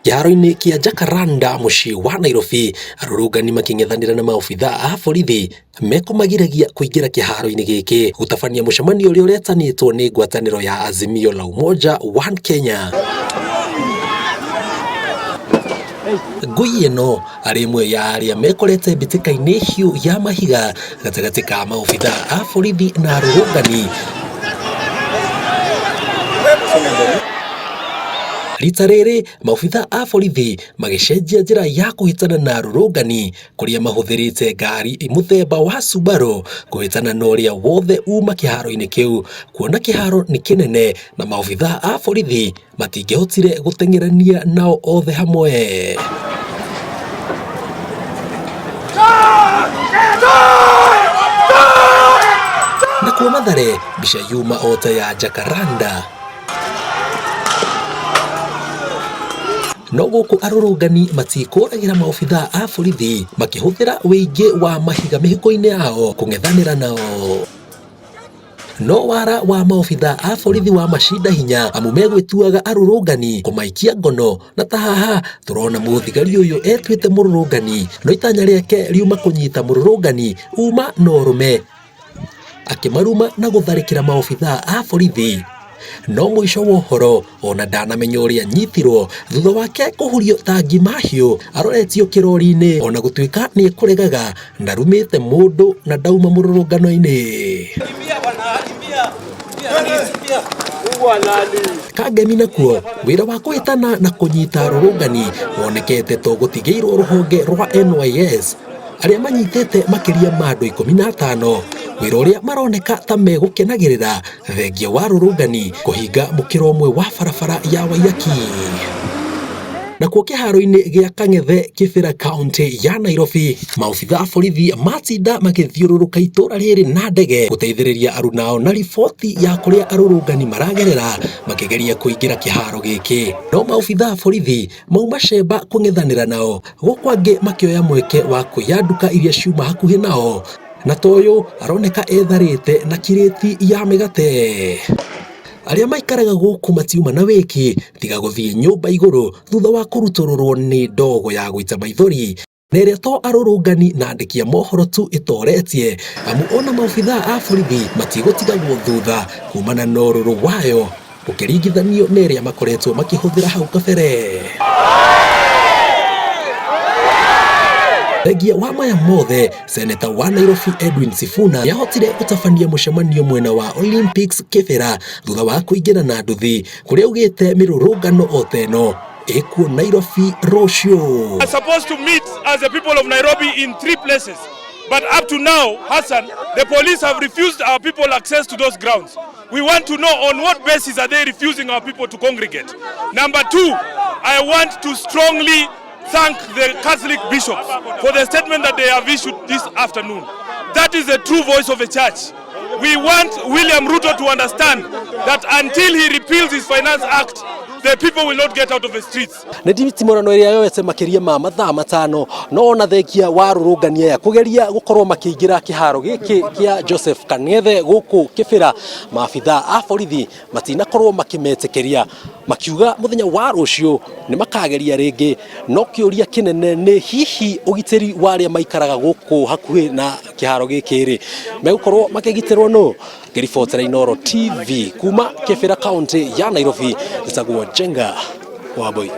Kĩharo-inĩ kĩa Jacaranda mũciĩ wa Nairobi, arũrũngani making'ethanĩra na maobithaa a borithi mekumagiragia kũingĩra kĩharo-inĩ gĩkĩ gũtabania mũcemanio ũrĩa ũretanĩtwo nĩ ngwatanĩro ya Azimio la Umoja One Kenya. Ngui ĩno arĩ ĩmwe ya arĩa mekorete mbĩtĩka-inĩ hiũ ya mahiga gatagatĩ ka maobithaa a borithi na arũrũngani. Rita rĩrĩ maobithaa a borithi magĩcenjia njĩra ya kũhĩtana na arũrũngani, kũrĩa mahũthĩrĩte ngari mũthemba wa Subaru kũhĩtana na ũrĩa wothe uma kĩharo-inĩ kĩu, kuona kĩharo nĩ kĩnene na maobithaa a borithi matingĩhotire gũteng'erania nao othe hamwe. Na kuo Mathare, mbica yuma ota ya Jacaranda. No gũkũ arũrũngani matikũragĩra maobithaa a borithi makĩhũthĩra wĩingĩ wa mahiga mĩhuko-inĩ yao kũng'ethanĩra nao. No wara wa maobithaa a borithi wa macinda hinya amu megwĩtuaga arũrũngani kũmaikia ngono, na ta haha tũrona mũthigari ũyũ etuĩte mũrũrũngani, no itanya rĩake riuma kũnyita mũrũrũngani uma na ũrũme, akĩmaruma na gũtharĩkĩra maobithaa a borithi. No mũico wa ũhoro ona ndanamenya ũrĩa nyitirwo thutha wake kũhurio tangi mahiũ aroretio kĩrori-inĩ, ona gũtuĩka nĩ ekũregaga ndarumĩte mũndũ na ndauma mũrũrũngano-inĩ. Kangemi nakuo wĩra wa kũhĩtana na kũnyita arũrũngani wonekete to gũtigĩirwo rũhonge rwa NYS arĩa manyitĩte makĩria ma andũ 15, wĩra ũrĩa maroneka ta megũkenagĩrĩra thengia wa arũrũngani kũhinga mũkĩro ũmwe wa barabara ya Waiyaki. Nakuo kĩharo-inĩ gĩa Kang'ethe, Kĩbĩra, kaunti ya Nairobi, maobithaa a borithi matinda magĩthiũrũrũka itũra rĩrĩ na ndege gũteithĩrĩria arunao na riboti ya kũrĩa arũrũngani maragerera makĩgeria kũingĩra kĩharo gĩkĩ. No maobithaa a borithi mauma cemba kũng'ethanĩra nao, gũkũ angĩ makĩoya mweke wa kũiya nduka iria ciuma hakuhĩ nao, na ta ũyũ aroneka etharĩte na kirĩti ya mĩgate. Arĩa maikaraga gũkũ matiuma na wĩki tiga gũthiĩ nyũmba igũrũ thutha wa kũrutũrũrwo nĩ ndogo ya gũita maithori, na ĩrĩa to arũrũngani na andĩki a mohoro tu ĩtoretie, amu ona maobithaa a borithi matigũtigagwo thutha kumana na ũrũrũ wayo ũkĩringithanio na ĩrĩa makoretwo makĩhũthĩra hau kabere. Thengia wa maya mothe, seneta wa Nairobi Edwin Sifuna nĩahotire gũtabania mũcemanio mwena wa Olympics Kĩbĩra thutha wa kũingĩra na nduthi, kũrĩa augĩte mĩrũrũngano ota ĩno ĩkuo Nairobi rũciũ. We are supposed to meet as the people of Nairobi in 3 places, but up to now, Hassan, the police have refused our people access to those grounds. We want to know on what basis are they refusing our people to congregate. Number 2, I want to strongly thank the Catholic bishops for the statement that they have issued this afternoon. That is the true voice of the church. We want William Ruto to understand that until he repeals his Finance Act, the people will not get out of the streets. Nditimorano ĩrĩa yoete makĩria ma mathaa 5, no ona thengia wa arũrũngani aya kũgeria gũkorwo makĩingĩra kĩharo gĩkĩ kĩa Joseph Kang'ethe gũkũ Kĩbĩra, maabithaa a borithi matinakorwo makĩmetĩkĩria, makiuga mũthenya wa rũciũ nĩ makageria rĩngĩ. No kĩũria kĩnene nĩ hihi ũgitĩri wa arĩa maikaraga gũkũ hakuhĩ na kĩharo gĩkĩ rĩ megũkorwo makĩgitĩrwo nũ? Ngĩribotera Inooro TV kuma Kĩbĩra, kaunti ya Nairobi, Njenga Wambui.